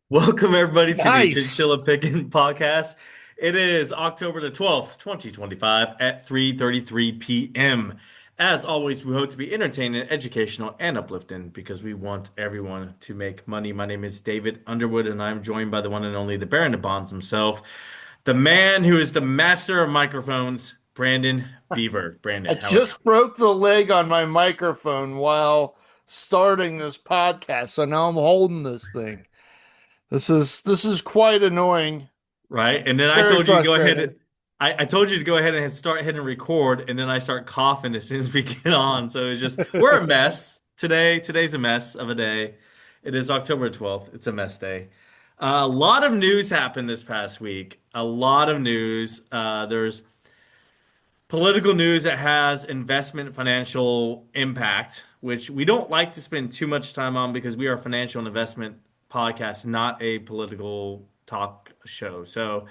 Welcome everybody to the Nice. Chinchilla Pickin' podcast. It is October the 12th, 2025 at 3:33 p.m. As always, we hope to be entertaining, educational, and uplifting because we want everyone to make money. My name is David Underwood, and I'm joined by the one and only the Baron of Bonds himself, the man who is the master of microphones, Brandon Beaver. I Brandon, how are you? just broke the leg on my microphone while starting this podcast, so now I'm holding this thing. This is quite annoying. Right? And then I Very told you to go ahead frustrating. and I told you to go ahead and start hitting record, and then I start coughing as soon as we get on. So it's just we're a mess today. Today's a mess of a day. It is October 12th. It's a mess day. A lot of news happened this past week. A lot of news. There's political news that has investment financial impact, which we don't like to spend too much time on because we are a financial and investment podcast, not a political talk show. So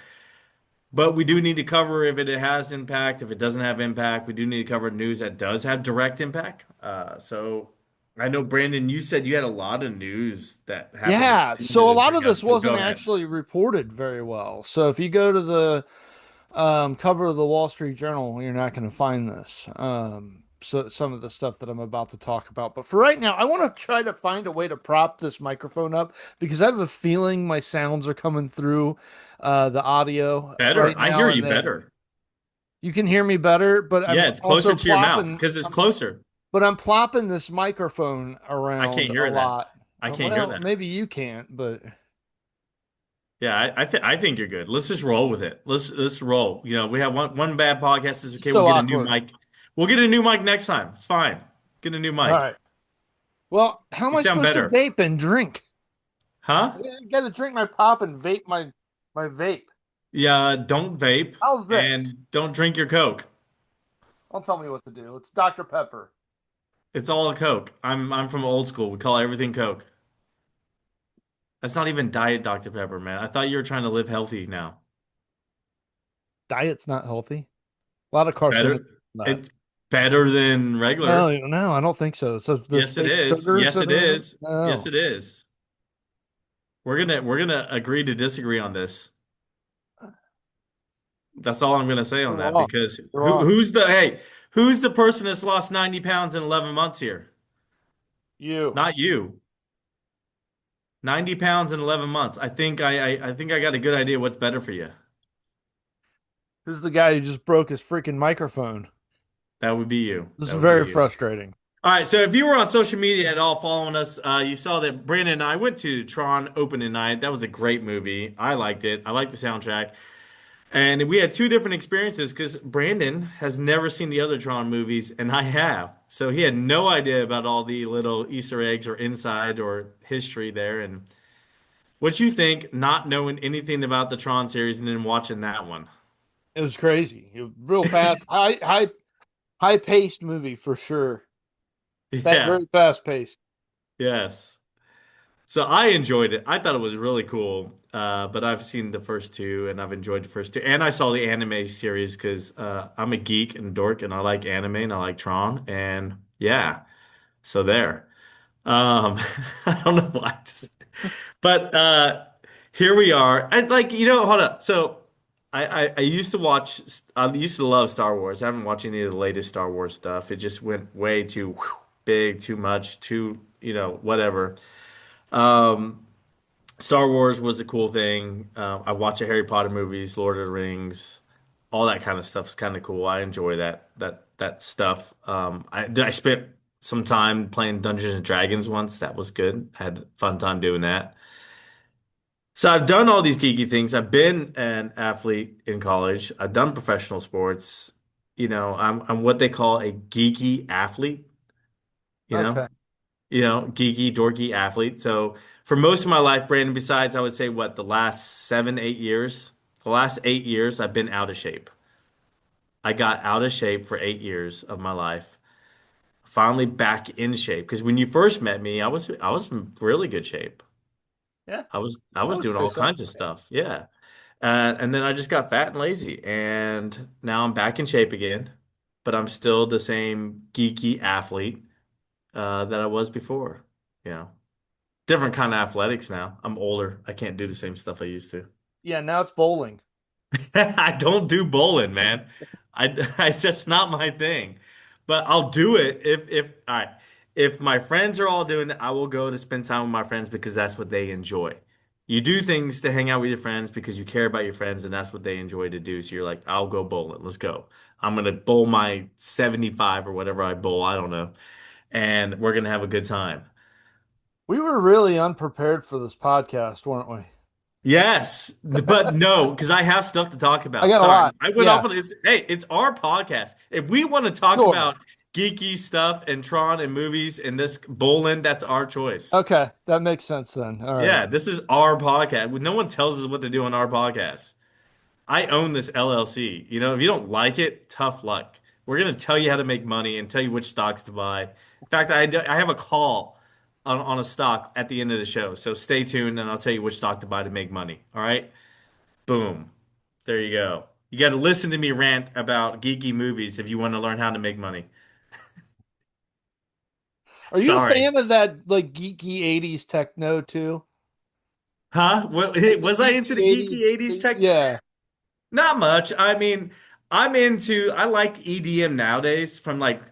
but we do need to cover if it has impact, if it doesn't have impact. We do need to cover news that does have direct impact. So I know, Brandon, you said you had a lot of news that happened that Yeah, you needed so a to lot bring of up. this So go wasn't ahead. actually reported very well. So if you go to the cover of the Wall Street Journal, you're not going to find this. So some of the stuff that I'm about to talk about. But for right now, I want to try to find a way to prop this microphone up because I have a feeling my sounds are coming through the audio Better. right I hear now, and you that better. you can hear me better. But Yeah, I'm it's closer also to your mouth plopping, because it's closer. but I'm plopping this microphone I around can't a hear that. lot. I can't hear Well, that. maybe you can't, but Yeah, I think you're good. Let's just roll with it. Let's roll. You know, we have one bad podcast. Is okay. We'll so get a new awkward. mic. We'll get a new mic next time. It's fine. Get a new All mic. right. Well, how am You I sound supposed to better. vape and drink? Huh? I gotta drink my pop and vape my vape. Yeah, don't vape How's this? and don't drink your Coke. Don't tell me what to do. It's Dr. Pepper. It's all a Coke. I'm from old school. We call everything Coke. That's not even Diet Dr. Pepper, man. I thought you were trying to live healthy now. Diet's not healthy. A lot of carcinogens Better. in that. It's better than No, regular. no, I don't think so. So there's Yes, it fake is. sugars Yes, that it are in it. is. Yes, No. it is. We're gonna agree to disagree on this. That's all I'm gonna say on You're that wrong. because You're wrong. who's the person that's lost 90 pounds in 11 months here? You. Not you. 90 pounds in 11 months. I think I got a good idea what's better for you. Who's the guy who just broke his freaking microphone? That would be you. This is That would be very you. frustrating. All right. So if you were on social media at all following us, you saw that Brandon and I went to Tron opening night. That was a great movie. I liked it. I liked the soundtrack. And we had two different experiences because Brandon has never seen the other Tron movies, and I have. So he had no idea about all the little Easter eggs or inside or history there. And what you think, not knowing anything about the Tron series and then watching that one? It was crazy. It was real fast, high paced movie for sure. Yeah. Very fast paced. Yes. So I enjoyed it. I thought it was really cool. But I've seen the first two and I've enjoyed the first two. And I saw the anime series because I'm a geek and dork and I like anime and I like Tron. And yeah, so there. I don't know why. But here we are. And like, hold up. So I used to watch, I used to love Star Wars. I haven't watched any of the latest Star Wars stuff. It just went way too big, too much, too, whatever. Um, Star Wars was a cool thing. I watch the Harry Potter movies, Lord of the Rings, all that kind of stuff is kind of cool. I enjoy that stuff. I spent some time playing Dungeons and Dragons once. That was good. I had a fun time doing that. So I've done all these geeky things. I've been an athlete in college. I've done professional sports. I'm what they call a geeky athlete, you Okay. know? Geeky, dorky athlete. So for most of my life, Brandon, besides, I would say what, the last 7, 8 years, the last 8 years, I've been out of shape. I got out of shape for 8 years of my life. Finally back in shape. Because when you first met me, I was in really good shape. Yeah. I I was would doing say all so. kinds of stuff. Yeah. And then I just got fat and lazy. And now I'm back in shape again. But I'm still the same geeky athlete that I was before. You know. Different kind of athletics now. I'm older. I can't do the same stuff I used to. Yeah, now it's bowling. I don't do bowling, man. That's not my thing. But I'll do it if all right. If my friends are all doing it, I will go to spend time with my friends because that's what they enjoy. You do things to hang out with your friends because you care about your friends and that's what they enjoy to do. So you're like, I'll go bowling. Let's go. I'm gonna bowl my 75 or whatever I bowl. I don't know. And we're gonna have a good time. We were really unprepared for this podcast, weren't we? Yes, but no, because I have stuff to talk I about. got a Sorry, lot. I went Yeah, off on it's hey, it's our podcast. If we want to talk sure. about geeky stuff and Tron and movies and this bowling, that's our choice. Okay, that makes sense then. All right. Yeah, this is our podcast. No one tells us what to do on our podcast. I own this LLC. You know, if you don't like it, tough luck. We're gonna tell you how to make money and tell you which stocks to buy. In fact, I have a call on a stock at the end of the show. So stay tuned and I'll tell you which stock to buy to make money. All right? Boom. There you go. You got to listen to me rant about geeky movies if you want to learn how to make money. Are you a Sorry. fan of that like geeky 80s techno too? Huh? Like the Was I into geeky the 80s? geeky 80s tech? Yeah. Not much. I mean, I like EDM nowadays from like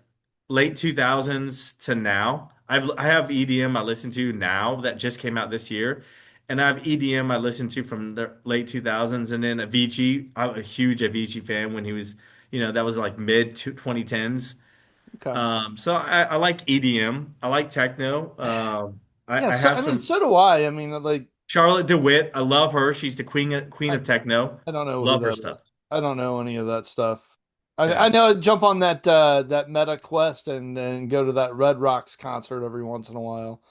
late 2000s to now. I have EDM I listen to now that just came out this year. And I have EDM I listen to from the late 2000s and then Avicii. I'm a huge Avicii fan when he was, that was like mid 2010s. Okay. So I like EDM. I like techno. Yeah, I so have I mean, some so do I. I mean, like Charlotte DeWitt. I love her. She's the queen I, of techno. I don't know who Love her that stuff. is. I don't know any of that stuff. I Yeah. know I jump on that Meta Quest and go to that Red Rocks concert every once in a while.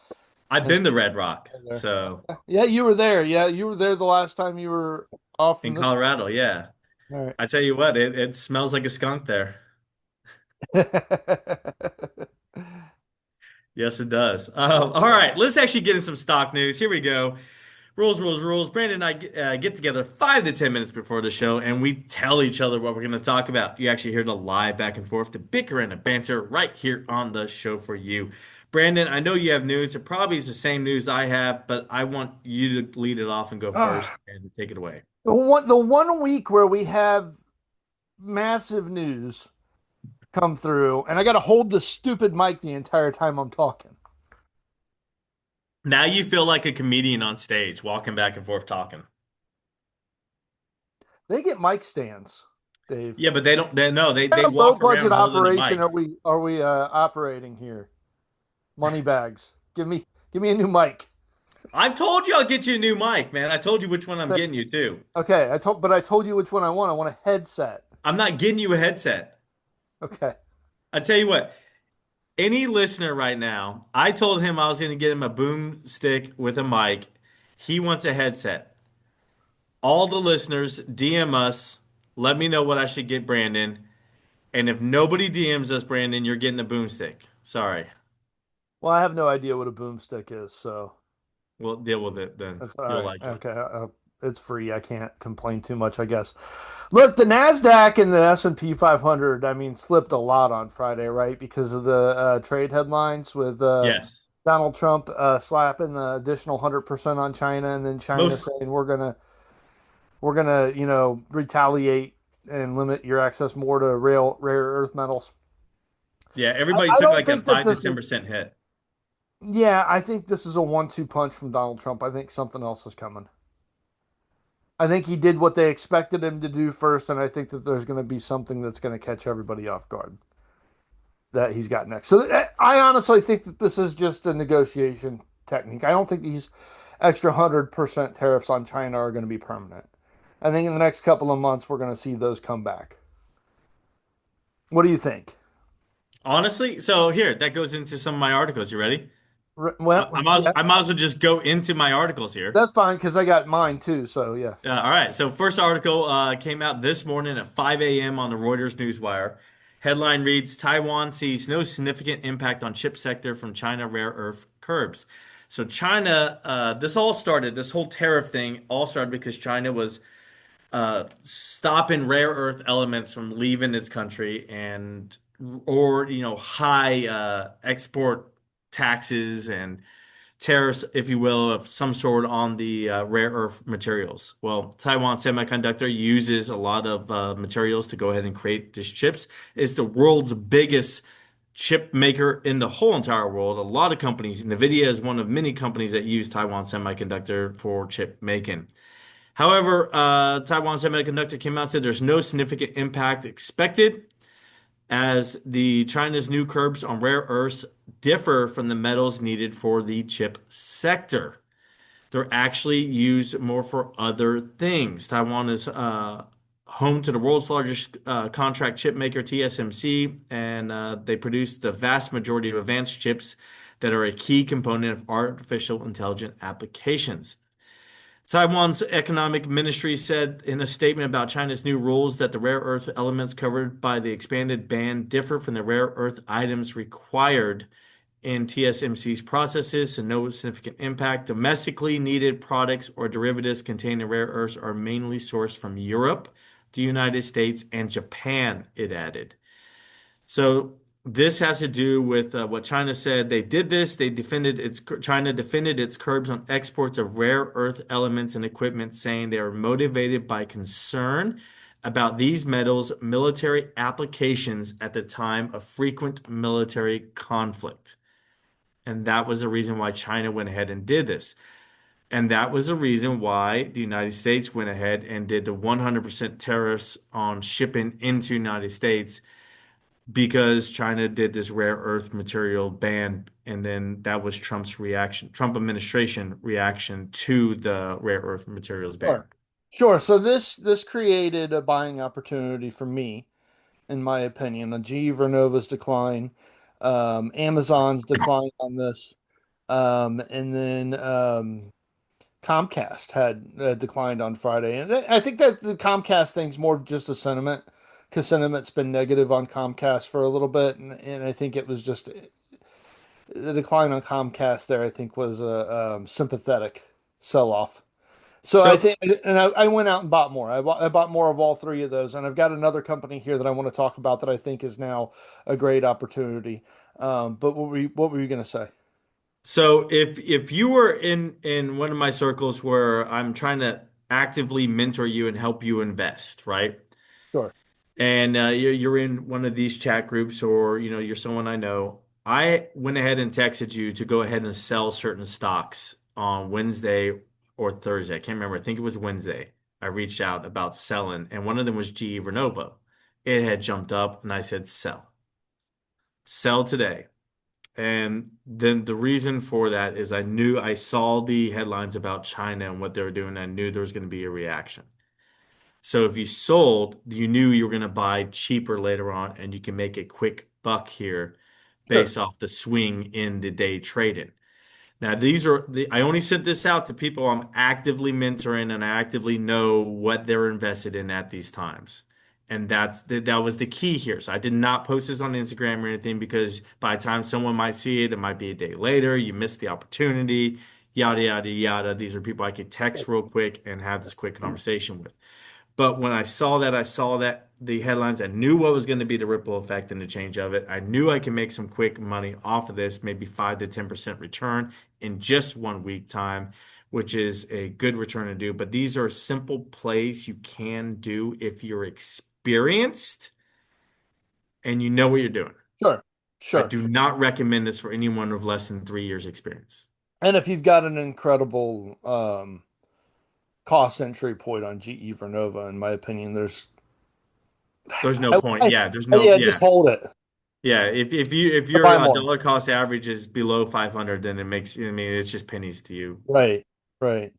I've And been to Red Rock. there. So Yeah, you were there. Yeah, you were there the last time you were off from in this. Colorado, yeah. All I tell you what, it smells like a skunk there. right. Yes, it does. All right, let's actually get in some stock news. Here we go. Rules, rules, rules. Brandon and I get together 5 to 10 minutes before the show, and we tell each other what we're going to talk about. You actually hear the lie back and forth, the bicker and the banter right here on the show for you. Brandon, I know you have news. It probably is the same news I have, but I want you to lead it off and go first Ah, and take it away. the one week where we have massive news come through, and I got to hold the stupid mic the entire time I'm talking. Now you feel like a comedian on stage, walking back and forth talking. They get mic stands, Dave. Yeah, but they don't. They no, What they kind of low walk budget around holding a operation mic. are we operating here? Money bags. Give me a new mic. I've told you I'll get you a new mic, man. I told you which one I'm getting you too. Okay, I told you which one I want. I want a headset. I'm not getting you a headset. Okay. I tell you what, any listener right now, I told him I was going to get him a boom stick with a mic. He wants a headset. All the listeners, DM us. Let me know what I should get Brandon. And if nobody DMs us, Brandon, you're getting a boomstick. Sorry. Well, I have no idea what a boomstick is, so We'll deal with it then. that's all You'll right. like it. Okay, it's free. I can't complain too much, I guess. Look, the Nasdaq and the S&P 500, I mean, slipped a lot on Friday, right? Because of the trade headlines with Yes. Donald Trump slapping the additional 100% on China, and then China Most, saying we're gonna retaliate and limit your access more to rare earth metals. yeah, I, everybody I took don't like a think that 5 to this is 10% hit. Yeah, I think this is a 1-2 punch from Donald Trump. I think something else is coming. I think he did what they expected him to do first, and I think that there's going to be something that's going to catch everybody off guard that he's got next. So I honestly think that this is just a negotiation technique. I don't think these extra 100% tariffs on China are going to be permanent. I think in the next couple of months we're going to see those come back. What do you think? Honestly, so here, that goes into some of my articles. You ready? Well, yeah, I might as well just go into my articles here. that's fine because I got mine too. So yeah. All right. So first article came out this morning at 5 a.m. on the Reuters Newswire. Headline reads, Taiwan sees no significant impact on chip sector from China rare earth curbs. So China, this whole tariff thing all started because China was stopping rare earth elements from leaving its country or high export taxes and tariffs, if you will, of some sort on the rare earth materials. Well, Taiwan Semiconductor uses a lot of materials to go ahead and create these chips. It's the world's biggest chip maker in the whole entire world. A lot of companies, NVIDIA is one of many companies that use Taiwan Semiconductor for chip making. However, Taiwan Semiconductor came out and said there's no significant impact expected as the China's new curbs on rare earths differ from the metals needed for the chip sector. They're actually used more for other things. Taiwan is home to the world's largest contract chip maker, TSMC, and they produce the vast majority of advanced chips that are a key component of artificial intelligence applications. Taiwan's economic ministry said in a statement about China's new rules that the rare earth elements covered by the expanded ban differ from the rare earth items required in TSMC's processes, so no significant impact. Domestically needed products or derivatives containing rare earths are mainly sourced from Europe, the United States, and Japan, it added. So this has to do with what China said. They did this. China defended its curbs on exports of rare earth elements and equipment, saying they are motivated by concern about these metals' military applications at the time of frequent military conflict. And that was the reason why China went ahead and did this. And that was the reason why the United States went ahead and did the 100% tariffs on shipping into United States because China did this rare earth material ban, and then that was Trump's reaction, Trump administration reaction to the rare earth materials ban. Sure. Sure. So this created a buying opportunity for me, in my opinion. A GE Vernova's decline, Amazon's decline on this, and then Comcast had declined on Friday. And I think that the Comcast thing's more of just a sentiment, because sentiment's been negative on Comcast for a little bit, and I think it was just the decline on Comcast there. I think was a sympathetic sell-off. So I So, think, and I went out and bought more. I bought more of all three of those, and I've got another company here that I want to talk about that I think is now a great opportunity. But what were you going to say? so if you were in one of my circles where I'm trying to actively mentor you and help you invest, right? Sure, And you're in one of these chat groups, or you're someone I know. I went ahead and texted you to go ahead and sell certain stocks on Wednesday or Thursday. I can't remember. I think it was Wednesday. I reached out about selling, and one of them was GE Vernova. It had jumped up, and I said sell today. And then the reason for that is I saw the headlines about China and what they were doing. I knew there was going to be a reaction. So if you sold, you knew you were going to buy cheaper later on, and you can make a quick buck here sure, based off the swing in the day trading. Now, I only sent this out to people I'm actively mentoring and I actively know what they're invested in at these times. And that was the key here. So I did not post this on Instagram or anything because by the time someone might see it, it might be a day later. You missed the opportunity, yada, yada, yada. These are people I could text real quick and have this quick conversation with. But when I saw that the headlines, I knew what was going to be the ripple effect and the change of it. I knew I could make some quick money off of this, maybe 5 to 10% return in just 1 week time, which is a good return to do. But these are simple plays you can do if you're experienced and you know what you're doing. sure, I sure. do not recommend this for anyone with less than 3 years experience. And if you've got an incredible cost entry point on GE Vernova, in my opinion, There's no I, point. I, Yeah, there's no, yeah, just yeah. hold it Yeah, if or your buy more. dollar cost average is below 500, then I mean, it's just pennies to you. Right, right.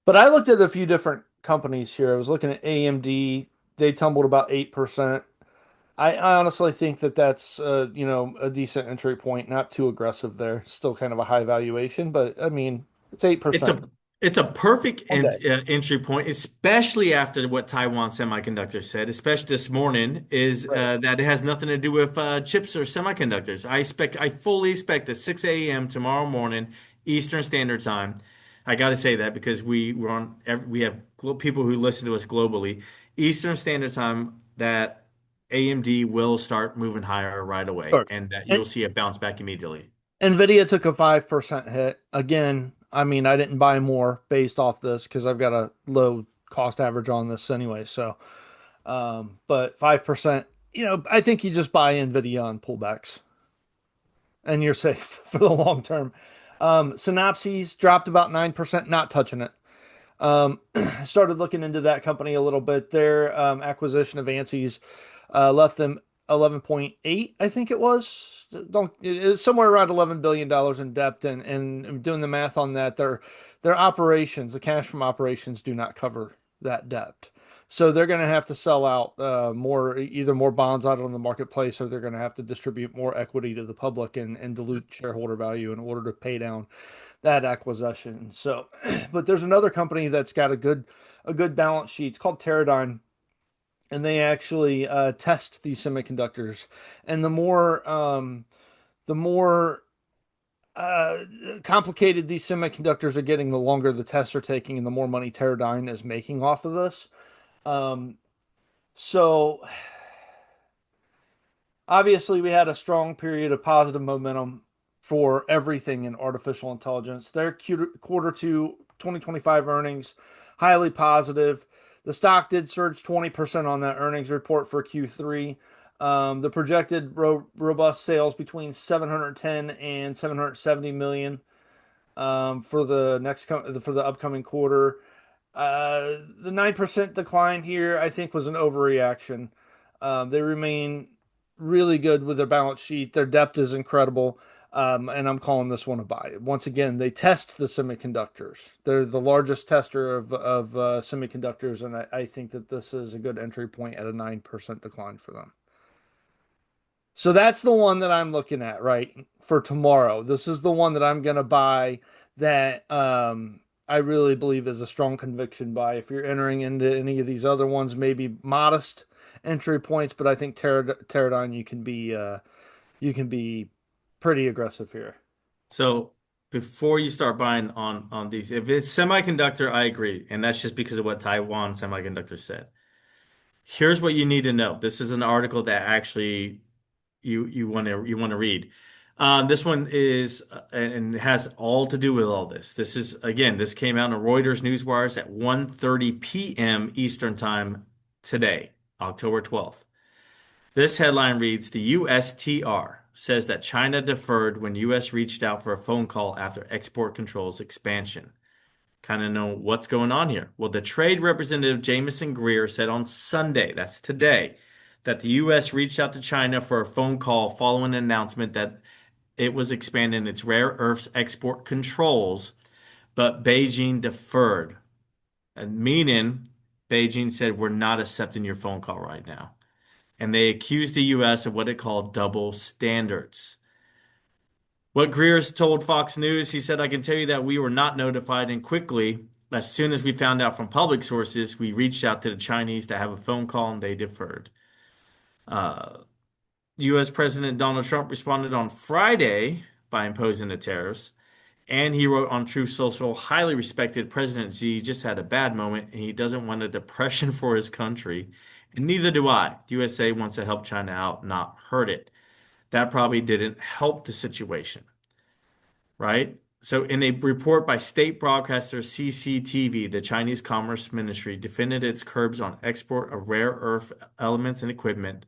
But I looked at a few different companies here. I was looking at AMD. They tumbled about 8%. I honestly think that that's a decent entry point, not too aggressive there. Still kind of a high valuation, but I mean, it's It's 8% a it's a perfect one day. entry point, especially after what Taiwan Semiconductor said, especially this morning, is Right. that it has nothing to do with chips or semiconductors. I fully expect at 6 a.m. tomorrow morning, Eastern Standard Time. I got to say that because we have people who listen to us globally, Eastern Standard Time, that AMD will start moving higher right away, Sure. and that And you'll see a bounce back immediately. Nvidia took a 5% hit. Again, I mean, I didn't buy more based off this because I've got a low cost average on this anyway. So, but 5%, I think you just buy Nvidia on pullbacks and you're safe for the long term. Synopsys dropped about 9%, not touching it. Started looking into that company a little bit. Their acquisition of ANSYS left them 11.8, I think it was. Don't It's somewhere around $11 billion in debt, and doing the math on that, their operations, the cash from operations, do not cover that debt. So they're going to have to sell out either more bonds out on the marketplace, or they're going to have to distribute more equity to the public and dilute shareholder value in order to pay down that acquisition. So, but there's another company that's got a good balance sheet. It's called Teradyne, and they actually test these semiconductors. And the more complicated these semiconductors are getting, the longer the tests are taking, and the more money Teradyne is making off of this. Um, so obviously, we had a strong period of positive momentum for everything in artificial intelligence. Their quarter two 2025 earnings, highly positive. The stock did surge 20% on that earnings report for Q3. The projected robust sales between 710 and 770 million for the upcoming quarter. The 9% decline here, I think, was an overreaction. They remain really good with their balance sheet. Their depth is incredible. And I'm calling this one a buy. Once again, they test the semiconductors. They're the largest tester of semiconductors, and I think that this is a good entry point at a 9% decline for them. So that's the one that I'm looking at, right, for tomorrow. This is the one that I'm gonna buy that I really believe is a strong conviction buy. If you're entering into any of these other ones, maybe modest entry points, but I think Teradyne you can be pretty aggressive here. So before you start buying on these, if it's semiconductor, I agree, and that's just because of what Taiwan Semiconductor said. Here's what you need to know. This is an article that actually you want to read. This one is and has all to do with all this. This is again, this came out in Reuters Newswires at 1:30 p.m. Eastern Time today, October 12th. This headline reads, "The USTR says that China deferred when US reached out for a phone call after export controls expansion." Kind of know what's going on here. Well, the trade representative Jameson Greer said on Sunday, that's today, that the U.S. reached out to China for a phone call following an announcement that it was expanding its rare earths export controls, but Beijing deferred. And meaning, Beijing said, we're not accepting your phone call right now. And they accused the U.S. of what it called double standards. What Greer's told Fox News, he said, I can tell you that we were not notified, and quickly, as soon as we found out from public sources, we reached out to the Chinese to have a phone call and they deferred. Uh, U.S. President Donald Trump responded on Friday by imposing the tariffs, and he wrote on Truth Social, highly respected President Xi just had a bad moment and he doesn't want a depression for his country, and neither do I. The USA wants to help China out, not hurt it. That probably didn't help the situation, right? So, in a report by state broadcaster CCTV, the Chinese Commerce Ministry defended its curbs on export of rare earth elements and equipment,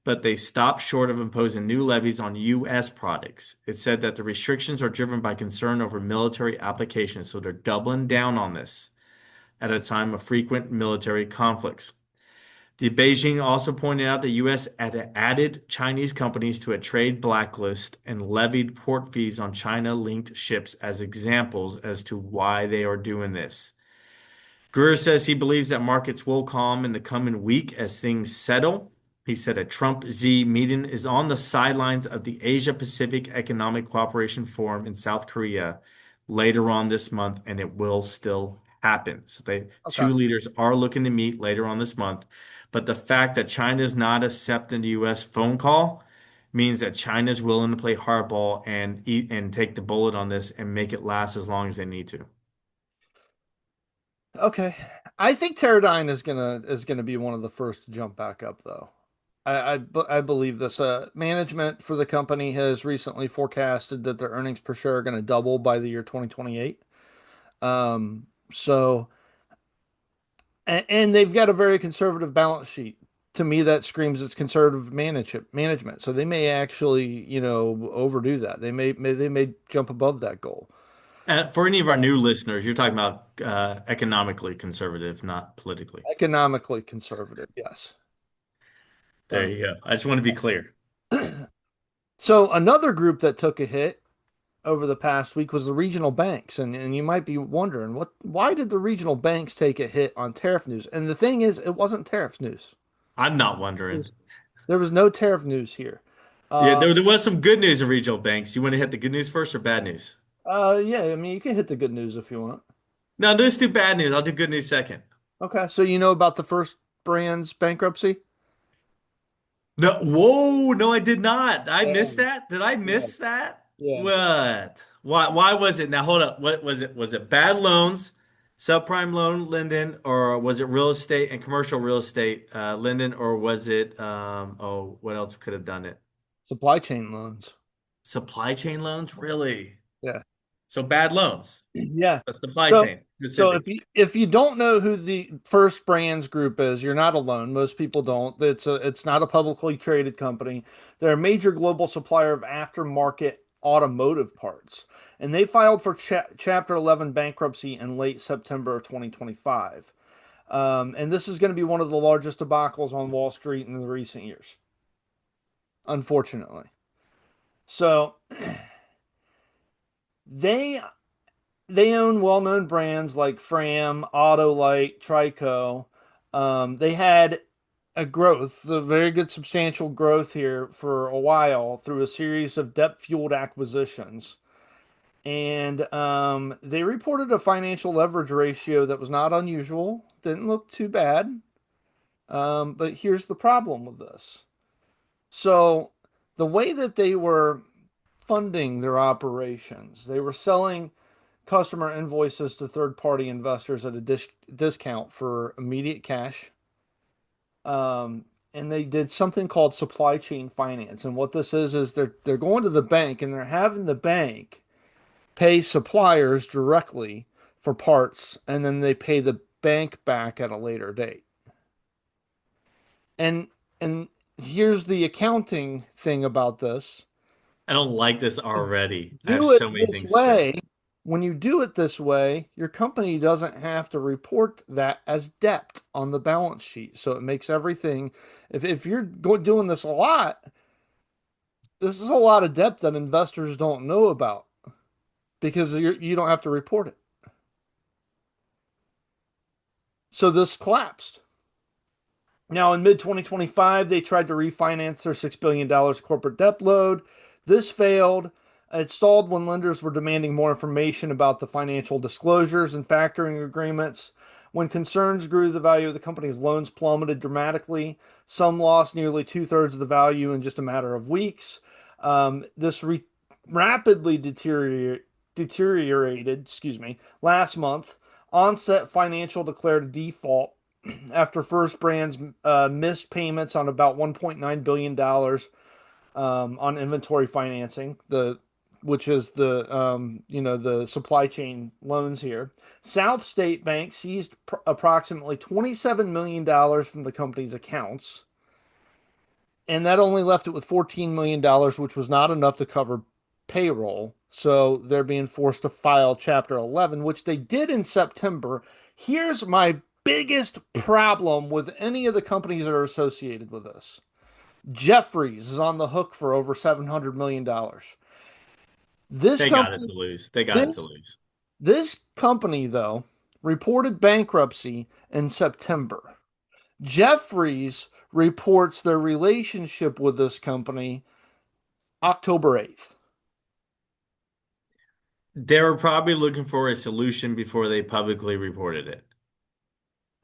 but they stopped short of imposing new levies on U.S. products. It said that the restrictions are driven by concern over military applications, so they're doubling down on this at a time of frequent military conflicts. The Beijing also pointed out the U.S. had added Chinese companies to a trade blacklist and levied port fees on China-linked ships as examples as to why they are doing this. Greer says he believes that markets will calm in the coming week as things settle. He said a Trump-Xi meeting is on the sidelines of the Asia-Pacific Economic Cooperation Forum in South Korea later on this month, and it will still happen. So they Okay. two leaders are looking to meet later on this month. But the fact that China is not accepting the U.S. phone call means that China is willing to play hardball and eat and take the bullet on this and make it last as long as they need to. Okay. I think Teradyne is gonna be one of the first to jump back up though. I believe this. Management for the company has recently forecasted that their earnings per share are going to double by the year 2028. So, and they've got a very conservative balance sheet. To me, that screams it's conservative management. So they may actually, overdo that. They may jump above that goal. For any of our new listeners, you're talking about economically conservative, not politically. Economically conservative, yes. There you go. I just want to be clear. So another group that took a hit over the past week was the regional banks. And you might be wondering, why did the regional banks take a hit on tariff news? And the thing is, it wasn't tariff news. I'm not There wondering. was, there was no tariff news here. Yeah, Uh, there was some good news in regional banks. You want to hit the good news first or bad news? yeah, I mean, you can hit the good news if you want. No, let's do bad news. I'll do good news second. Okay, so you know about the first brand's bankruptcy? No, whoa, no, I did not. I Yeah, missed that. Did I yeah, miss that? yeah. What? Why was it? Now hold up. What was it? Was it bad loans, subprime loan, Linden, or was it real estate and commercial real estate, Linden, or was it oh, what else could have done it? Supply chain loans. Supply chain loans? Really? Yeah. So bad loans. Yeah. A supply So, chain so if specific. you don't know who the First Brands Group is, you're not alone. Most people don't. It's not a publicly traded company. They're a major global supplier of aftermarket automotive parts, and they filed for Chapter 11 bankruptcy in late September of 2025. And this is going to be one of the largest debacles on Wall Street in the recent years, unfortunately. So they they own well-known brands like Fram, Autolite, Trico. They had a very good substantial growth here for a while through a series of debt-fueled acquisitions. And they reported a financial leverage ratio that was not unusual, didn't look too bad. But here's the problem with this. So, the way that they were funding their operations, they were selling customer invoices to third party investors at a discount for immediate cash. And they did something called supply chain finance. And what this is they're going to the bank and they're having the bank pay suppliers directly for parts, and then they pay the bank back at a later date. And and here's the accounting thing about this. I don't like this already. I have Do it so many this things to say. way, when you do it this way, your company doesn't have to report that as debt on the balance sheet. So it makes everything, if you're doing this a lot, this is a lot of debt that investors don't know about because you don't have to report it. So this collapsed. Now, in mid 2025, they tried to refinance their $6 billion corporate debt load. This failed. It stalled when lenders were demanding more information about the financial disclosures and factoring agreements. When concerns grew, the value of the company's loans plummeted dramatically. Some lost nearly two-thirds of the value in just a matter of weeks. This rapidly deteriorated, last month. Onset Financial declared a default after First Brands missed payments on about $1.9 billion on inventory financing, which is the supply chain loans here. South State Bank seized approximately $27 million from the company's accounts, and that only left it with $14 million, which was not enough to cover payroll. So they're being forced to file Chapter 11, which they did in September. Here's my biggest problem with any of the companies that are associated with this. Jeffries is on the hook for over $700 million. This They got it company, to lose. They got it to this lose. this company though, reported bankruptcy in September. Jeffries reports their relationship with this company October 8th. They were probably looking for a solution before they publicly reported it.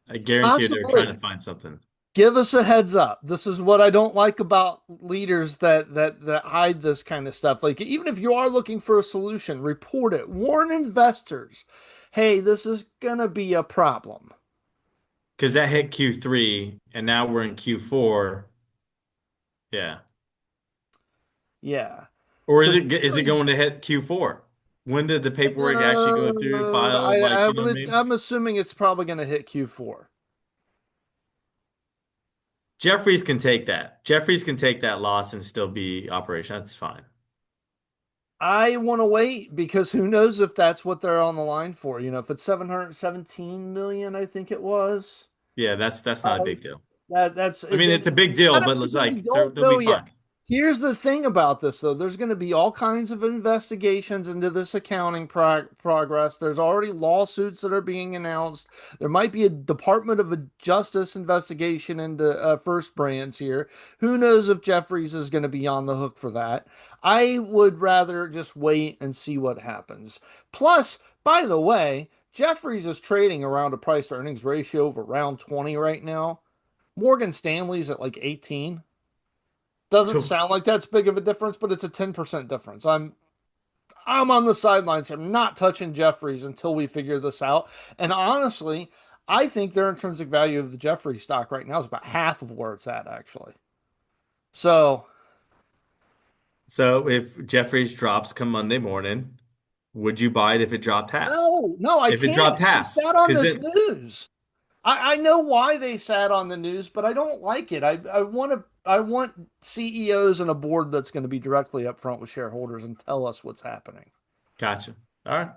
I guarantee you they're trying to Possibly. find something. Give us a heads up. This is what I don't like about leaders that hide this kind of stuff. Like even if you are looking for a solution, report it. Warn investors. Hey, this is gonna be a problem. Because that hit Q3 and now we're in Q4. Yeah. Yeah. Or So is it Jeffries, going to hit Q4? When did the paperwork actually go through, file, like, you know what I mean? I'm assuming it's probably going to hit Q4. Jeffries can take that. Jeffries can take that loss and still be operation. That's fine. I want to wait because who knows if that's what they're on the line for. You know, if it's 717 million, I think it was. Yeah, that's not a big deal. That's I it, mean, it. it's a big deal, but it's Honestly, we like don't they'll know be yet. fine. Here's the thing about this, though. There's going to be all kinds of investigations into this accounting progress. There's already lawsuits that are being announced. There might be a Department of Justice investigation into First Brands here. Who knows if Jeffries is going to be on the hook for that? I would rather just wait and see what happens. Plus, by the way, Jeffries is trading around a price to earnings ratio of around 20 right now. Morgan Stanley's at like 18. Doesn't sound like that's big of a difference, but it's a 10% difference. I'm on the sidelines here. I'm not touching Jeffries until we figure this out. And honestly, I think their intrinsic value of the Jeffries stock right now is about half of where it's at, actually. So, So if Jeffries drops come Monday morning, would you buy it if it dropped half? no, no, I If it can't. dropped They half, sat on because this it, news. I know why they sat on the news, but I don't like it. I want CEOs and a board that's going to be directly upfront with shareholders and tell us what's happening. gotcha. All right.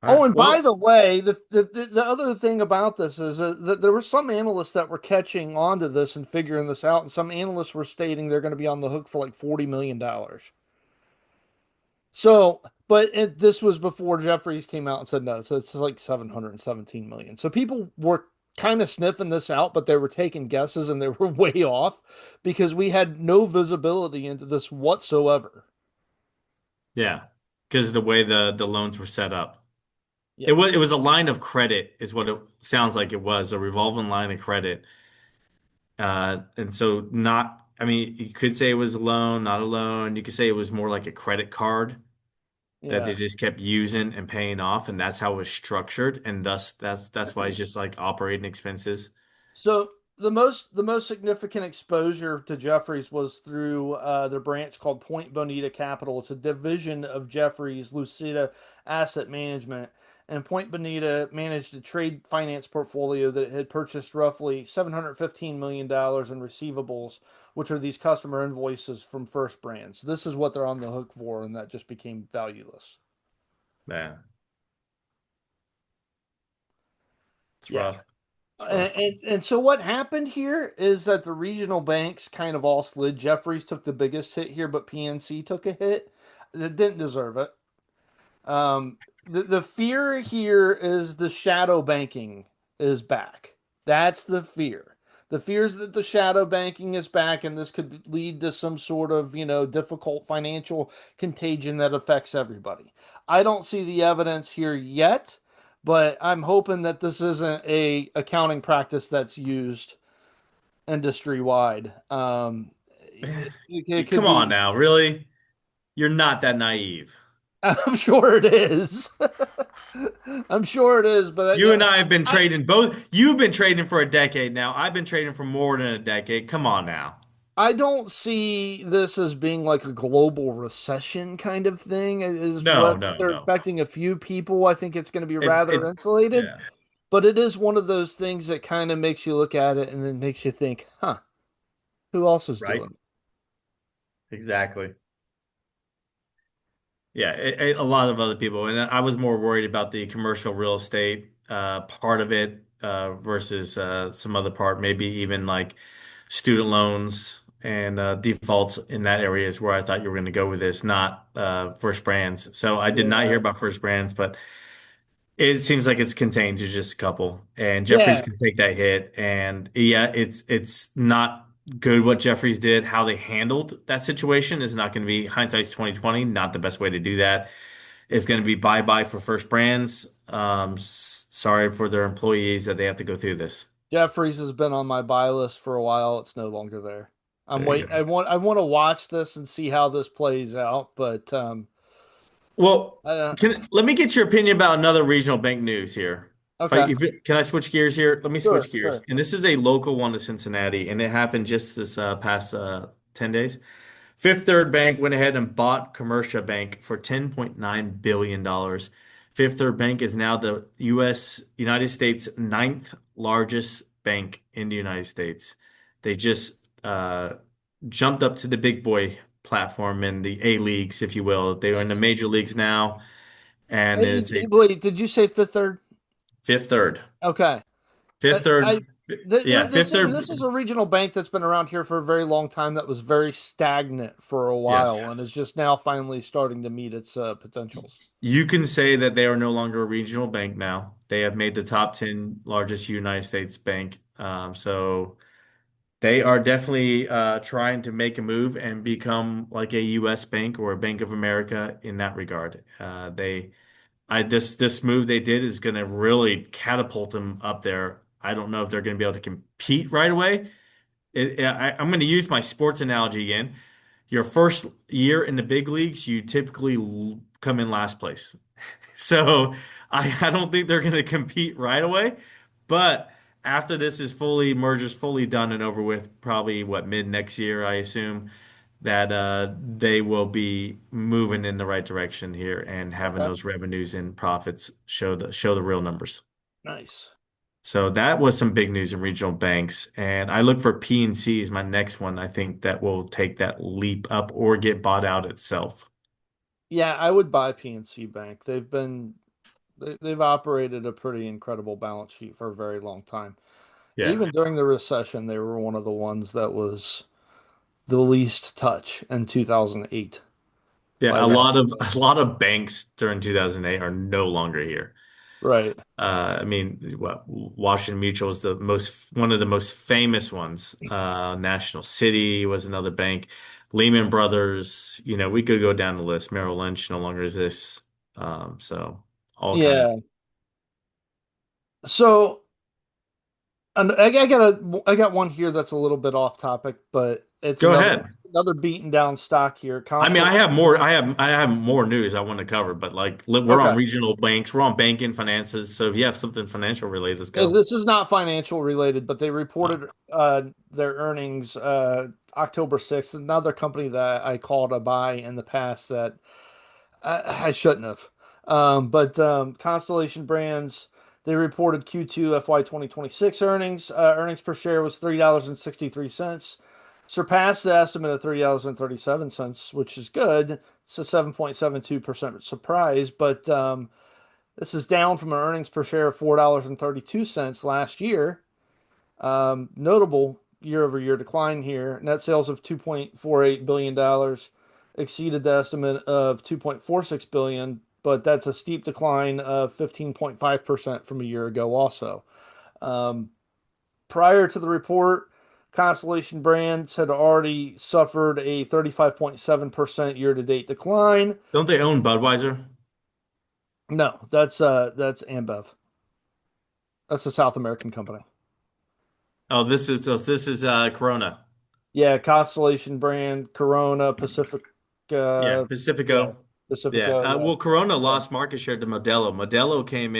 All Oh, right. and by Well, the way, the other thing about this is that there were some analysts that were catching on to this and figuring this out, and some analysts were stating they're going to be on the hook for like $40 million. So, but this was before Jeffries came out and said no, so it's like 717 million. So people were kind of sniffing this out, but they were taking guesses and they were way off because we had no visibility into this whatsoever. yeah, because of the way the loans were set up. Yeah. It was a line of credit is what it sounds like it was, a revolving line of credit. And so not, I mean, you could say it was a loan, not a loan. You could say it was more like a credit card that they Yeah. just kept using and paying off, and that's how it was structured, and thus that's why it's just like operating expenses. So the most significant exposure to Jeffries was through their branch called Point Bonita Capital. It's a division of Jeffries Lucida Asset Management, and Point Bonita managed a trade finance portfolio that had purchased roughly $715 million in receivables, which are these customer invoices from First Brands. This is what they're on the hook for, and that just became valueless. Yeah, it's Yeah. rough. It's rough. And so what happened here is that the regional banks kind of all slid. Jeffries took the biggest hit here, but PNC took a hit. It didn't deserve it. Um, the fear here is the shadow banking is back. That's the fear. The fear is that the shadow banking is back, and this could lead to some sort of, difficult financial contagion that affects everybody. I don't see the evidence here yet, but I'm hoping that this isn't a accounting practice that's used industry wide. It could Come on be. now, really? You're not that naive. I'm sure it is. I'm sure it is, but You and I have been I trading both. You've been trading for a decade now. I've been trading for more than a decade. Come on now. I don't see this as being like a global recession kind of thing. It is No, rather no. affecting a few people. I think it's going to be rather It's insulated, yeah, but it is one of those things that kind of makes you look at it and then makes you think, huh, who else is right. doing it? Exactly. Yeah, a lot of other people, and I was more worried about the commercial real estate part of it versus some other part, maybe even like student loans and defaults in that area is where I thought you were going to go with this, not First Brands. So I did not hear Yeah. about First Brands, but it seems like it's contained to just a couple, and Jeffries Yeah. can take that hit. And yeah, it's not good what Jeffries did. How they handled that situation is not going to be hindsight's 2020. Not the best way to do that. It's going to be bye bye for First Brands. Sorry for their employees that they have to go through this. Jeffries has been on my buy list for a while. It's no longer there. I'm There you wait. go. I want to watch this and see how this plays out, but Well, I, let me get your opinion about another regional bank news here. Okay. Can I switch gears here? Let me Sure, switch gears. sure. And this is a local one to Cincinnati, and it happened just this past 10 days. Fifth Third Bank went ahead and bought Commercia Bank for $10.9 billion. Fifth Third Bank is now the United States ninth largest bank in the United States. They just jumped up to the big boy platform in the A leagues, if you will. They are in the Nice. major leagues now, and Hey, it's a wait, did you say Fifth Third? Fifth Third. Okay. Fifth Third, Th yeah, Fifth this is Third, a regional bank that's been around here for a very long time that was very stagnant for a yes. while and is just now finally starting to meet its potentials. You can say that they are no longer a regional bank now. They have made the top 10 largest United States bank. So they are definitely trying to make a move and become like a U.S. bank or a Bank of America in that regard. This move they did is going to really catapult them up there. I don't know if they're going to be able to compete right away. I'm going to use my sports analogy again. Your first year in the big leagues, you typically come in last place. So I don't think they're going to compete right away. But after this is fully mergers fully done and over with, probably what mid next year, I assume that they will be moving in the right direction here and having Okay. those revenues and profits show the real numbers. Nice. So that was some big news in regional banks. And I look for PNC as my next one. I think that will take that leap up or get bought out itself. Yeah, I would buy PNC Bank. They've operated a pretty incredible balance sheet for a very long time. Yeah. Even during the recession, they were one of the ones that was the least touch in 2008 by Yeah, a that. lot of a lot of banks during 2008 are no longer here. Right. I mean, Washington Mutual is the most one of the most famous ones. National City was another bank. Lehman Brothers, we could go down the list. Merrill Lynch no longer exists. So all kind of. Yeah. So, and I got one here that's a little bit off topic, but it's Go ahead. another beaten down stock here. I mean, Constellation. I have more news I want to cover, but like we're on Okay. regional banks, we're on banking finances. So if you have something financial related, let's go. This is not financial related, but they Uh, reported their earnings October 6th. Another company that I called a buy in the past that I shouldn't have. But Constellation Brands, they reported Q2 FY 2026 earnings. Earnings per share was $3.63. Surpassed the estimate of $3.37, which is good. It's a 7.72% surprise, but this is down from an earnings per share of $4.32 last year. Notable year over year decline here. Net sales of $2.48 billion exceeded the estimate of 2.46 billion, but that's a steep decline of 15.5% from a year ago also. Um, Prior to the report, Constellation Brands had already suffered a 35.7% year-to-date decline. don't they own Budweiser? No, that's Ambev. That's a South American company. Oh, this is Corona. Yeah, Constellation brand, Corona, Pacific, Yeah, yeah, Pacifico. Yeah. Pacifico, Well, Corona yeah. lost market share to Modelo. Modelo came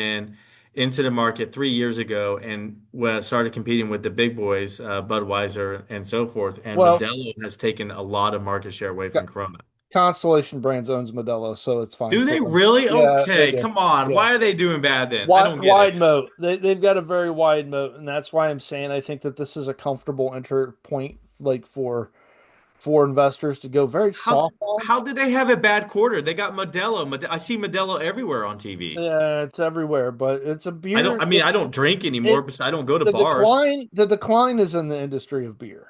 into the market 3 years ago and started competing with the big boys, Budweiser and so forth. And Well, Modelo has taken a lot of market share away Co- from Corona. Constellation Brands owns Modelo, so it's fine. Do they Corona. really? Yeah, they Okay, do. come on. Yeah. Why are they doing bad then? I Wide, don't get it. wide moat. They've got a very wide moat, and that's why I'm saying I think that this is a comfortable enter point, like for investors to go very How soft on. how did they have a bad quarter? They got Modelo. I see Modelo everywhere on TV. Yeah, it's everywhere, but it's a I don't. beer. I mean, I don't drink anymore, It but I don't go to the bars. decline is in the industry of beer.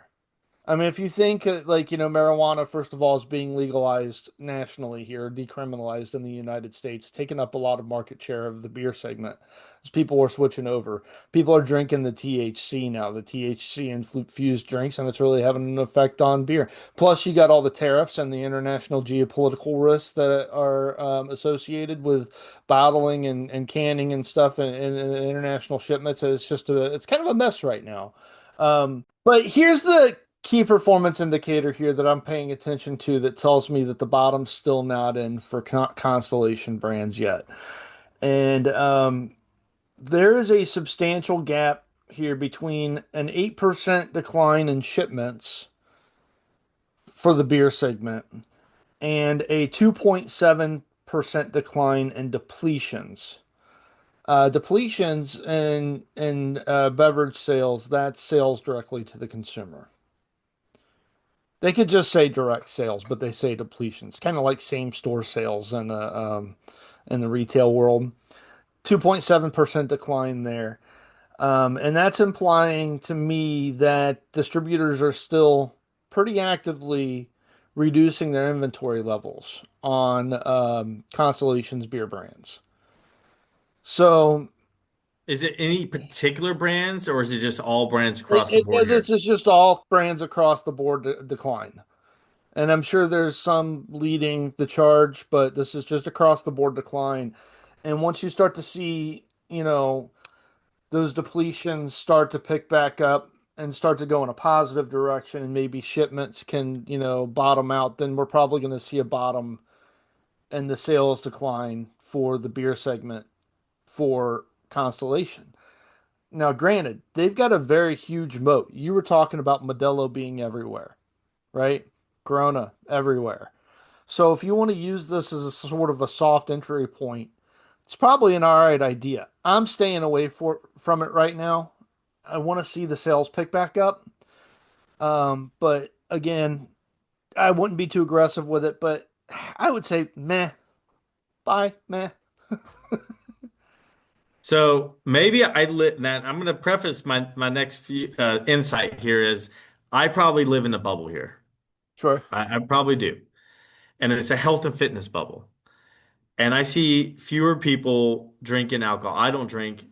I mean, if you think like, marijuana, first of all, is being legalized nationally here, decriminalized in the United States, taking up a lot of market share of the beer segment as people are switching over. People are drinking the THC now, the THC infused drinks, and it's really having an effect on beer. Plus, you got all the tariffs and the international geopolitical risks that are associated with bottling and canning and stuff and international shipments. It's kind of a mess right now. But here's the key performance indicator here that I'm paying attention to that tells me that the bottom's still not in for Constellation Brands yet. And There is a substantial gap here between an 8% decline in shipments for the beer segment and a 2.7% decline in depletions. Depletions in beverage sales, that's sales directly to the consumer. They could just say direct sales, but they say depletions, kind of like same store sales in the retail world. 2.7% decline there. And that's implying to me that distributors are still pretty actively reducing their inventory levels on Constellation's beer brands. So Is it any particular brands or is it just all brands across the board this here? is just all brands across the board decline. And I'm sure there's some leading the charge, but this is just across the board decline. And once you start to see, those depletions start to pick back up and start to go in a positive direction, and maybe shipments can, bottom out, then we're probably going to see a bottom in the sales decline for the beer segment for Constellation. Now, granted, they've got a very huge moat. You were talking about Modelo being everywhere, right? Corona everywhere. So if you want to use this as a sort of a soft entry point, it's probably an all right idea. I'm staying away from it right now. I want to see the sales pick back up. But again, I wouldn't be too aggressive with it, but I would say meh, bye, meh. So maybe I lit that. I'm going to preface my next few insight here is I probably live in a bubble here. Sure. I probably do. And it's a health and fitness bubble. And I see fewer people drinking alcohol. I don't drink.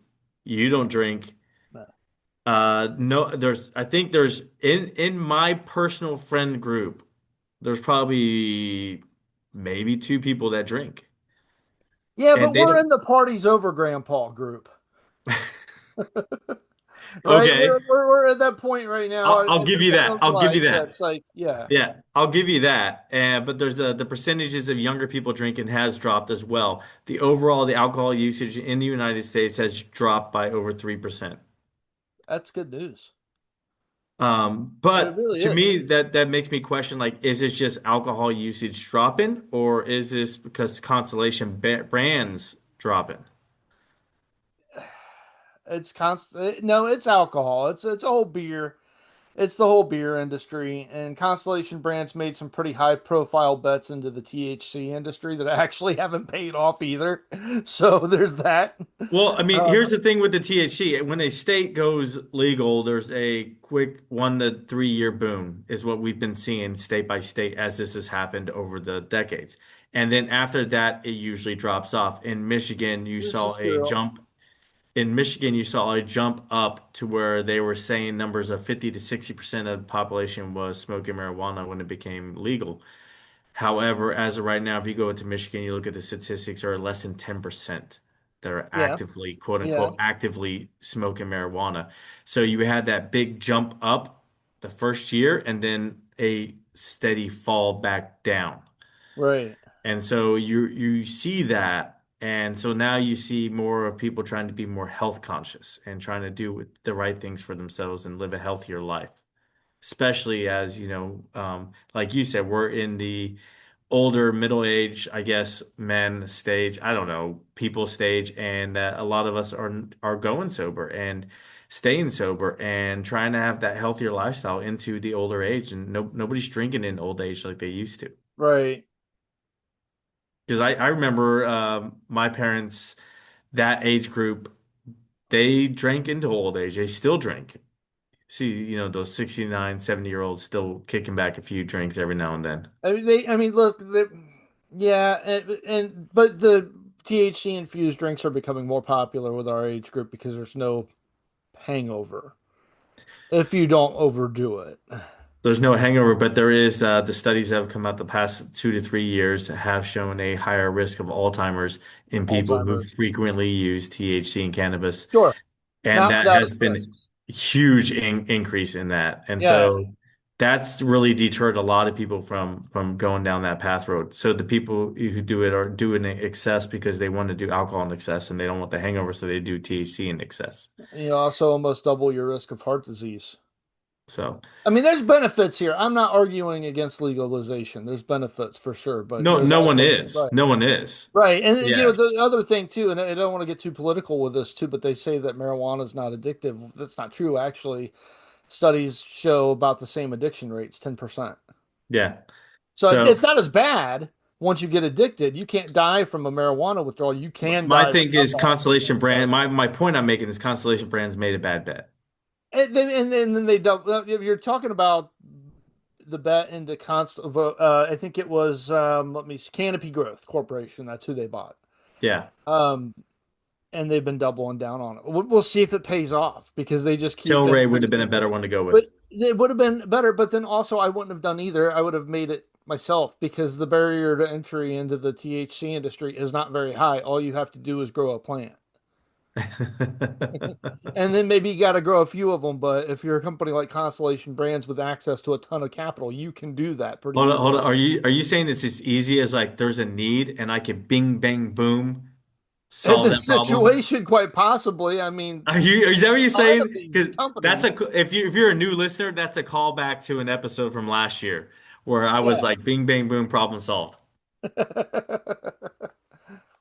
You don't drink. No, I think there's in my personal friend group, there's probably maybe two people that drink. Yeah, And but they we're don't. in the parties over grandpa group, right? Okay. We're at that point right now. I'll It give you that. feels I'll give you like, yeah, that. it's like, yeah, Yeah, I'll give you that. And but there's the percentages of younger people drinking has dropped as well. The alcohol usage in the United States has dropped by over 3%. that's good news. It But really to is. me, that makes me question, like, is this just alcohol usage dropping, or is this because Constellation brands dropping? It's constant. No, it's alcohol. It's a whole beer. It's the whole beer industry, and Constellation Brands made some pretty high profile bets into the THC industry that actually haven't paid off either. So there's that. Well, I mean, Um, here's the thing with the THC. When a state goes legal, there's a quick 1 to 3 year boom, is what we've been seeing state by state as this has happened over the decades. And then after that, it usually drops off. this is true. In Michigan, you saw a jump up to where they were saying numbers of 50 to 60% of the population was smoking marijuana when it became legal. However, as of right now, if you go into Michigan, you look at the statistics are less than 10% that are Yeah, actively, quote yeah, unquote, actively smoking marijuana. So you had that big jump up the first year and then a steady fall back down. right, And so you see that. And so now you see more of people trying to be more health conscious and trying to do the right things for themselves and live a healthier life. Especially as, like you said, we're in the older, middle age, I guess, men stage, I don't know, people stage, and a lot of us are going sober and staying sober and trying to have that healthier lifestyle into the older age. And nobody's drinking in old age like they used to. right. Because I remember my parents, that age group, they drank into old age. They still drink. See, those 69, 70-year-olds still kicking back a few drinks every now and then. I mean, look, yeah, but the THC infused drinks are becoming more popular with our age group because there's no hangover if you don't overdo it. There's no hangover, but there is the studies that have come out the past 2 to 3 years have shown a higher risk of Alzheimer's in people who Alzheimer's. frequently use THC and cannabis. Sure, And not that without has its been risks. huge increase in that. And Yeah, so That's really deterred a lot of people from going down that path road. So the people who do it are doing it in excess because they want to do alcohol in excess and they don't want the hangover, so they do THC in excess. You also almost double your risk of heart disease. So I mean, there's benefits here. I'm not arguing against legalization. There's benefits for sure, but no, there's no one also is. No one is. right. And Yeah. the other thing too, and I don't want to get too political with this too, but they say that marijuana is not addictive. That's not true, actually. Studies show about the same addiction rates, 10%. Yeah. So So it's not as bad once you get addicted. You can't die from a marijuana withdrawal. You can my die from thing is alcohol Constellation Brand. withdrawal. My point I'm making is Constellation Brands made a bad bet. And then they double. If you're talking about the bet into I think it was let me see, Canopy Growth Corporation. That's who they bought. Yeah. Um, and they've been doubling down on it. We'll see if it pays off because they just keep Tilray would have been a increasing. better one to go But with. it would have been better. But then also, I wouldn't have done either. I would have made it myself because the barrier to entry into the THC industry is not very high. All you have to do is grow a plant. And then maybe you got to grow a few of them. But if you're a company like Constellation Brands with access to a ton of capital, you can do that pretty Hold on, easily. hold on. Are you saying it's as easy as like there's a need and I can bing bang boom In solve this that problem? situation, quite possibly. I mean, Is that what you're nine of saying? these Because that's companies. a if you're a new listener, that's a callback to an episode from last year where I was Yeah. like bing bang boom problem solved.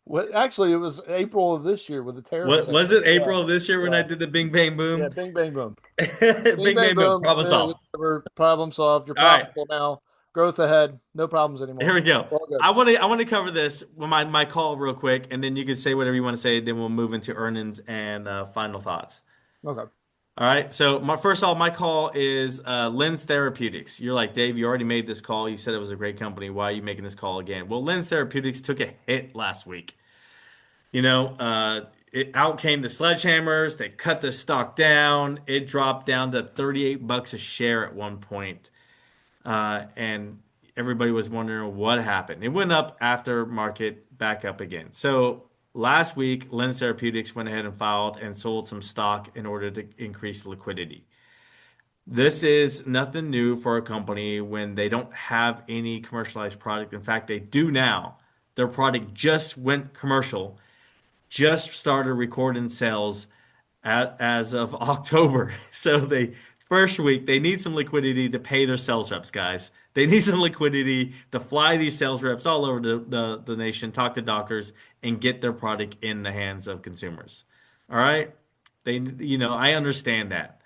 Well, actually, it was April of this year with the tariffs What and was everything. it Yeah. April of this year when I Yeah. did the bing bang Yeah. boom? Bing, bang, boom. Bing, Bing bang, bang boom boom. problem solved. Whatever. Problem solved. You're All right. profitable now. Growth ahead. No problems Here anymore. we go. All good. I want to cover this with my call real quick, and then you can say whatever you want to say. Then we'll move into earnings and final thoughts. Okay. All right. So my first of all, my call is Lens Therapeutics. You're like, Dave, you already made this call. You said it was a great company. Why are you making this call again? Well, Lens Therapeutics took a hit last week. Out came the sledgehammers. They cut the stock down. It dropped down to 38 bucks a share at one point. And everybody was wondering what happened. It went up after market, back up again. So last week, Lens Therapeutics went ahead and filed and sold some stock in order to increase liquidity. This is nothing new for a company when they don't have any commercialized product. In fact, they do now. Their product just went commercial, just started recording sales as of October. So they first week they need some liquidity to pay their sales reps, guys. They need some liquidity to fly these sales reps all over the nation, talk to doctors, and get their product in the hands of consumers. All right. I understand that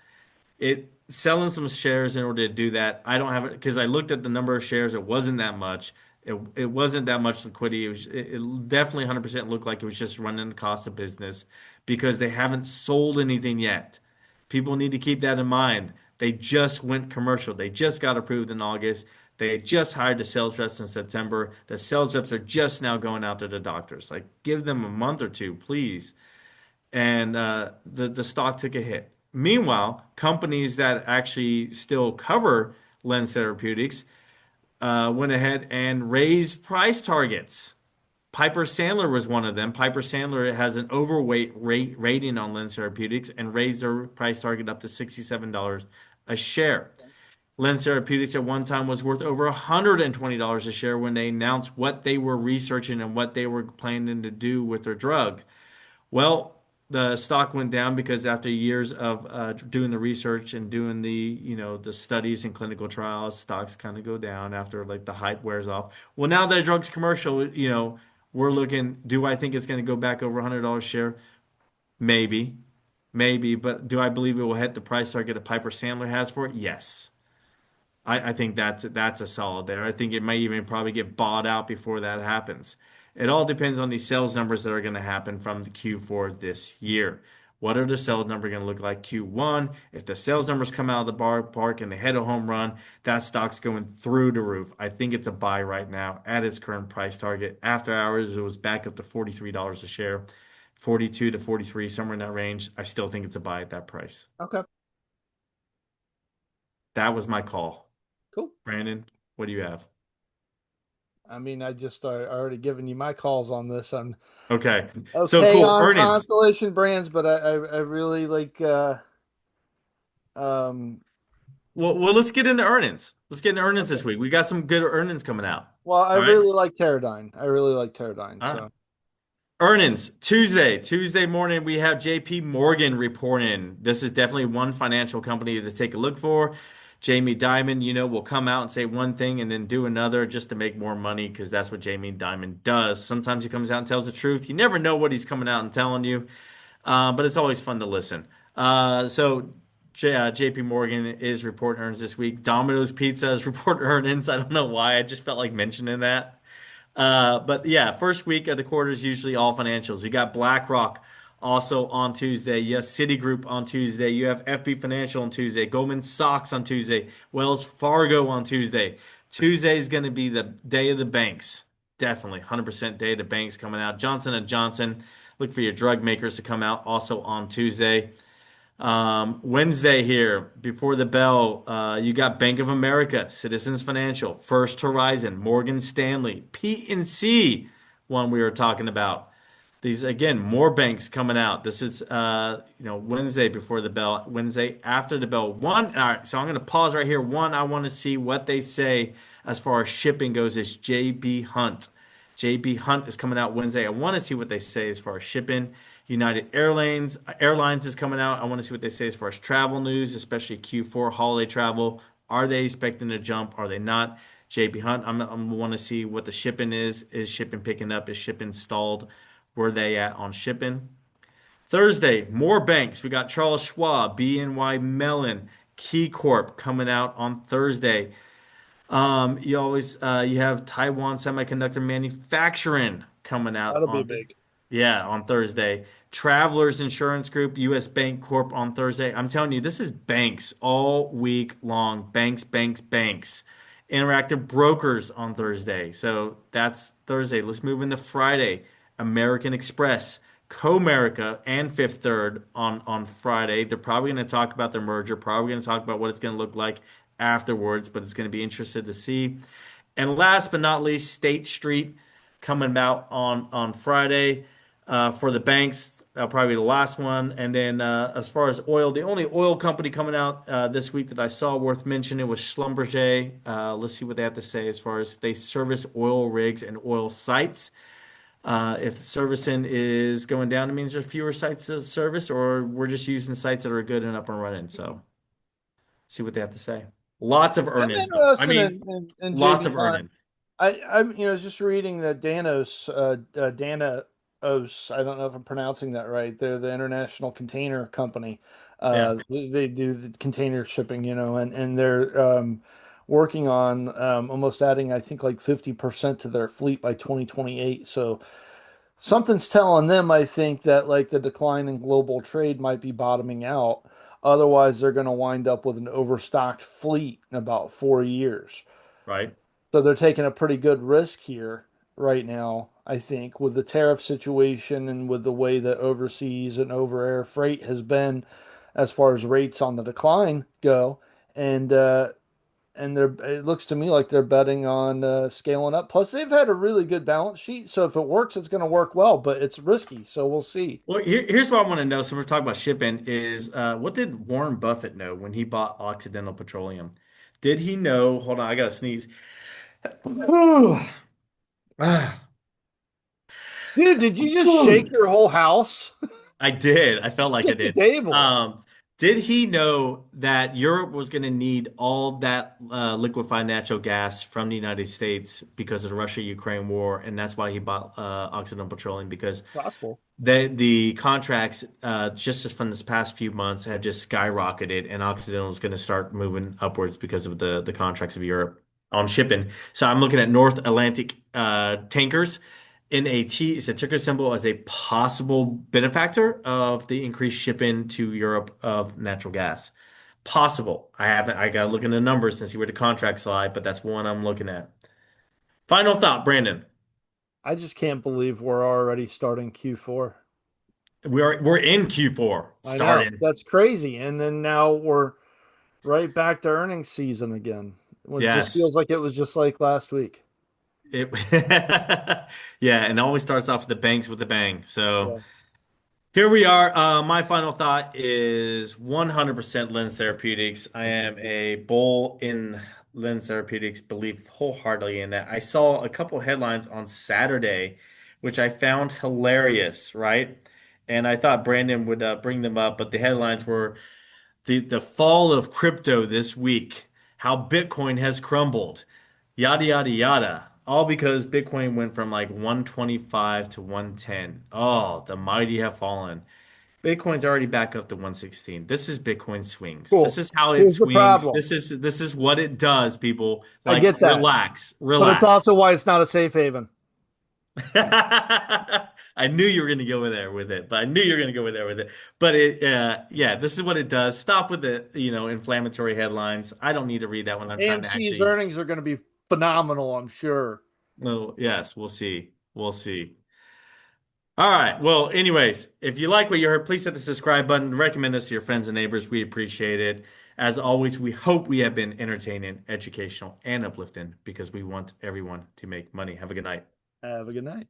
it selling some shares in order to do that. I don't have it because I looked at the number of shares. It wasn't that much. It wasn't that much liquidity. It definitely 100% looked like it was just running the cost of business because they haven't sold anything yet. People need to keep that in mind. They just went commercial. They just got approved in August. They just hired the sales reps in September. The sales reps are just now going out to the doctors. Like, give them a month or two, please, and the stock took a hit. Meanwhile, companies that actually still cover Lens Therapeutics went ahead and raised price targets. Piper Sandler was one of them. Piper Sandler has an overweight rating on Lens Therapeutics and raised their price target up to $67 a share. Lens Therapeutics at one time was worth over $120 a share when they announced what they were researching and what they were planning to do with their drug. Well, the stock went down because after years of doing the research and doing the studies and clinical trials, stocks kind of go down after like the hype wears off. Well, now that drug's commercial, we're looking. Do I think it's going to go back over $100 a share? Maybe, maybe. But do I believe it will hit the price target that Piper Sandler has for it? Yes. I think that's a solid there. I think it may even probably get bought out before that happens. It all depends on the sales numbers that are going to happen from the Q4 this year. What are the sales numbers going to look like Q1? If the sales numbers come out of the park and they hit a home run, that stock's going through the roof. I think it's a buy right now at its current price target. After hours, it was back up to $43 a share, 42 to 43, somewhere in that range. I still think it's a buy at that price. Okay. That was my call. Cool. Brandon, what do you have? I mean, I already given you my calls on this. I'm Okay. So okay cool. on Earnings. Constellation Brands, but I really like um Well, let's get into earnings. Let's get into earnings Okay. this week. We got some good earnings coming out. Well, I All right. really like Teradyne. I really like Teradyne. All right. So Earnings Tuesday morning. We have JP Morgan reporting. This is definitely one financial company to take a look for. Jamie Dimon, will come out and say one thing and then do another just to make more money because that's what Jamie Dimon does. Sometimes he comes out and tells the truth. You never know what he's coming out and telling you, but it's always fun to listen. JP Morgan is reporting earnings this week. Domino's Pizza is reporting earnings. I don't know why. I just felt like mentioning that. But yeah, first week of the quarter is usually all financials. You got BlackRock also on Tuesday. You have Citigroup on Tuesday. You have FB Financial on Tuesday. Goldman Sachs on Tuesday. Wells Fargo on Tuesday. Tuesday is going to be the day of the banks. Definitely 100% day of the banks coming out. Johnson and Johnson. Look for your drug makers to come out also on Tuesday. Wednesday here, before the bell, you got Bank of America, Citizens Financial, First Horizon, Morgan Stanley, PNC, one we were talking about. These again, more banks coming out. This is Wednesday before the bell, Wednesday after the bell. One, all right, so I'm gonna pause right here. One, I want to see what they say as far as shipping goes is JB Hunt. JB Hunt is coming out Wednesday. I want to see what they say as far as shipping. United Airlines is coming out. I want to see what they say as far as travel news, especially Q4 holiday travel. Are they expecting a jump? Are they not? JB Hunt, I'm want to see what the shipping is. Is shipping picking up? Is shipping stalled? Where they at on shipping? Thursday, more banks. We got Charles Schwab, BNY Mellon, Key Corp coming out on Thursday. You have Taiwan Semiconductor Manufacturing coming out that'll be on big. yeah, on Thursday. Travelers Insurance Group, US Bank Corp on Thursday. I'm telling you, this is banks all week long. Banks, banks, banks. Interactive Brokers on Thursday. So that's Thursday. Let's move into Friday. American Express, Comerica, and Fifth Third on Friday. They're probably going to talk about their merger, probably going to talk about what it's going to look like afterwards, but it's going to be interested to see. And last but not least, State Street coming out on Friday for the banks. Probably the last one. And then as far as oil, the only oil company coming out this week that I saw worth mentioning was Schlumberger. Let's see what they have to say as far as they service oil rigs and oil sites. If the servicing is going down, it means there's fewer sites to service, or we're just using sites that are good and up and running. So see what they have to say. Lots of I'm earnings, though. I interested mean, in lots JB of Hunt. earnings. I'm just reading that Danos. I don't know if I'm pronouncing that right. They're the International Container Company. Yeah. They do the container shipping, and they're working on almost adding, I think, like 50% to their fleet by 2028. So something's telling them, I think, that like the decline in global trade might be bottoming out. Otherwise, they're going to wind up with an overstocked fleet in about 4 years. Right. So they're taking a pretty good risk here right now, I think, with the tariff situation and with the way that overseas and over air freight has been as far as rates on the decline go. And it looks to me like they're betting on scaling up. Plus, they've had a really good balance sheet. So if it works, it's going to work well, but it's risky. So we'll see. Well, here's what I want to know. So we're talking about shipping. Is what did Warren Buffett know when he bought Occidental Petroleum? Did he know? Hold on, I gotta sneeze. Ah, Dude, did you just shake your whole house? I did. I felt like I Hit the did. table. Um, did he know that Europe was going to need all that liquefied natural gas from the United States because of the Russia-Ukraine war, and that's why he bought Occidental Petroleum because Possible. the contracts just as from this past few months have just skyrocketed, and Occidental is going to start moving upwards because of the contracts of Europe on shipping. So I'm looking at North Atlantic tankers. NAT is a ticker symbol as a possible benefactor of the increased shipping to Europe of natural gas. Possible. I haven't. I got to look into the numbers and see where the contracts lie, but that's one I'm looking at. Final thought, Brandon. I just can't believe we're already starting Q4. We're in Q4 I know. starting. That's crazy. And then now we're right back to earnings season again. It just Yes. feels like it was just like last week. It, yeah, and it always starts off the banks with a bang. So Yeah. Here we are. My final thought is 100% Lens Therapeutics. I am a bull in Lens Therapeutics, believe wholeheartedly in that. I saw a couple headlines on Saturday, which I found hilarious, right? And I thought Brandon would bring them up, but the headlines were the fall of crypto this week, how Bitcoin has crumbled, yada yada yada. All because Bitcoin went from like 125 to 110. Oh, the mighty have fallen. Bitcoin's already back up to 116. This is Bitcoin swings. This Cool. is how it Here's the swings. problem. This is what it does, people. I Like get that, relax, but it's relax. also why it's not a safe haven. I knew you were going to go in there with it, but I knew you were going to go in there with it. But yeah, this is what it does. Stop with the, inflammatory headlines. I don't need to read that when I'm trying to AMC's actually. earnings are going to be phenomenal, I'm sure. No, yes, we'll see. We'll see. All right. Well, anyways, if you like what you heard, please hit the subscribe button. Recommend us to your friends and neighbors. We appreciate it. As always, we hope we have been entertaining, educational, and uplifting because we want everyone to make money. Have a good night. Have a good night.